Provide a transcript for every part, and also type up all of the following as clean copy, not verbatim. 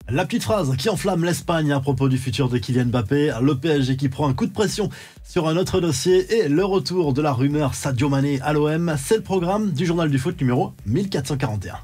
La petite phrase qui enflamme l'Espagne à propos du futur de Kylian Mbappé, le PSG qui prend un coup de pression sur un autre dossier et le retour de la rumeur Sadio Mané à l'OM, c'est le programme du journal du foot numéro 1441.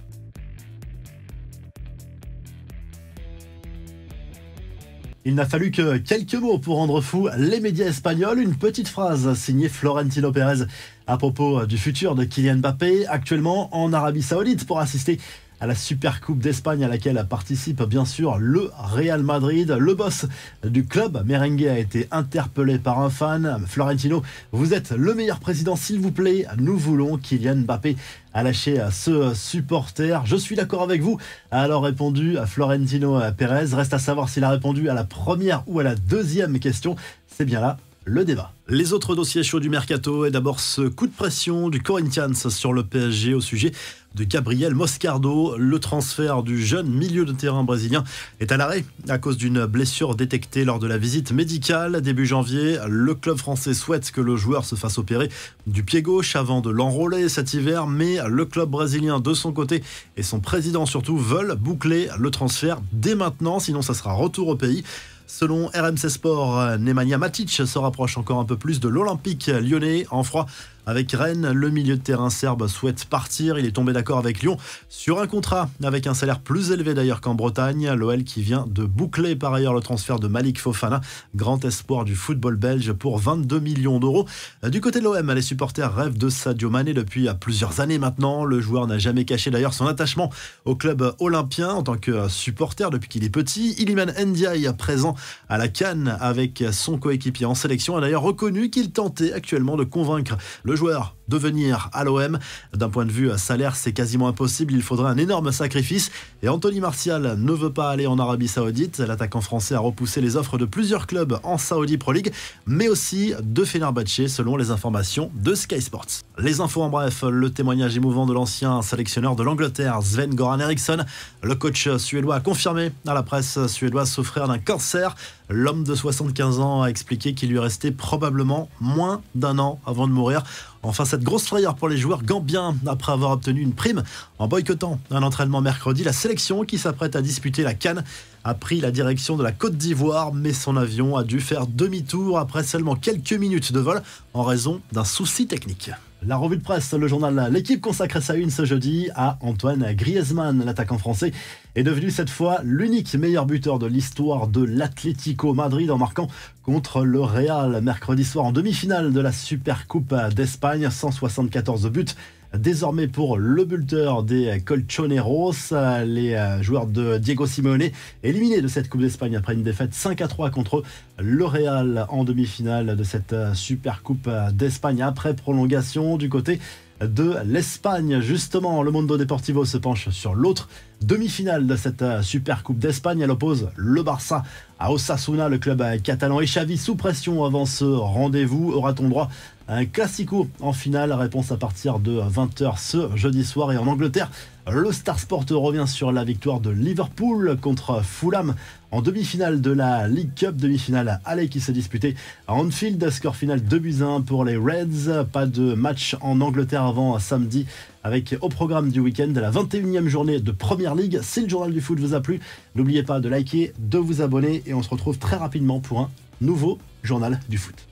Il n'a fallu que quelques mots pour rendre fou les médias espagnols. Une petite phrase signée Florentino Pérez à propos du futur de Kylian Mbappé, actuellement en Arabie Saoudite pour assister à la Super Coupe d'Espagne à laquelle participe bien sûr le Real Madrid. Le boss du club merengue a été interpellé par un fan. Florentino, vous êtes le meilleur président, s'il vous plaît. Nous voulons Kylian Mbappé a lâché ce supporter. Je suis d'accord avec vous, a alors répondu Florentino Pérez. Reste à savoir s'il a répondu à la première ou à la deuxième question. C'est bien là le débat. Les autres dossiers chauds du mercato et d'abord ce coup de pression du Corinthians sur le PSG au sujet de Gabriel Moscardo. Le transfert du jeune milieu de terrain brésilien est à l'arrêt à cause d'une blessure détectée lors de la visite médicale début janvier. Le club français souhaite que le joueur se fasse opérer du pied gauche avant de l'enrôler cet hiver, mais le club brésilien de son côté et son président surtout veulent boucler le transfert dès maintenant, sinon ça sera retour au pays. Selon RMC Sport, Nemanja Matic se rapproche encore un peu plus de l'Olympique lyonnais en froid. Avec Rennes, le milieu de terrain serbe souhaite partir. Il est tombé d'accord avec Lyon sur un contrat avec un salaire plus élevé d'ailleurs qu'en Bretagne. L'OL qui vient de boucler par ailleurs le transfert de Malik Fofana, grand espoir du football belge, pour 22 millions d'euros. Du côté de l'OM, les supporters rêvent de Sadio Mané depuis plusieurs années maintenant. Le joueur n'a jamais caché d'ailleurs son attachement au club olympien en tant que supporter depuis qu'il est petit. Iliman Ndiaye, présent à la CAN avec son coéquipier en sélection, a d'ailleurs reconnu qu'il tentait actuellement de convaincre le joueur de venir à l'OM. D'un point de vue salaire, c'est quasiment impossible. Il faudrait un énorme sacrifice. Et Anthony Martial ne veut pas aller en Arabie Saoudite. L'attaquant français a repoussé les offres de plusieurs clubs en Saudi Pro League, mais aussi de Fenerbahçe, selon les informations de Sky Sports. Les infos en bref, le témoignage émouvant de l'ancien sélectionneur de l'Angleterre, Sven-Göran Eriksson. Le coach suédois a confirmé à la presse suédoise souffrir d'un cancer. L'homme de 75 ans a expliqué qu'il lui restait probablement moins d'un an avant de mourir. Enfin, cette grosse frayeur pour les joueurs gambiens après avoir obtenu une prime en boycottant un entraînement mercredi. La sélection qui s'apprête à disputer la CAN a pris la direction de la Côte d'Ivoire, mais son avion a dû faire demi-tour après seulement quelques minutes de vol en raison d'un souci technique. La revue de presse, le journal L'équipe consacre sa une ce jeudi à Antoine Griezmann. L'attaquant français est devenu cette fois l'unique meilleur buteur de l'histoire de l'Atlético Madrid en marquant contre le Real mercredi soir en demi-finale de la Super Coupe d'Espagne. 174 buts désormais pour le buteur des Colchoneros, les joueurs de Diego Simeone éliminés de cette Coupe d'Espagne après une défaite 5-3 contre le Real en demi-finale de cette Super Coupe d'Espagne après prolongation. Du côté de l'Espagne, justement, le Mundo Deportivo se penche sur l'autre demi-finale de cette Super Coupe d'Espagne. Elle oppose le Barça à Osasuna, le club catalan, et Xavi sous pression avant ce rendez-vous. Aura-t-on droit à un classico en finale? Réponse à partir de 20h ce jeudi soir. Et en Angleterre, le Star Sport revient sur la victoire de Liverpool contre Fulham en demi-finale de la League Cup, demi-finale aller qui s'est disputée à Anfield. Score final 2-1 pour les Reds. Pas de match en Angleterre avant samedi avec au programme du week-end la 21e journée de Première Ligue. Si le journal du foot vous a plu, n'oubliez pas de liker, de vous abonner et on se retrouve très rapidement pour un nouveau journal du foot.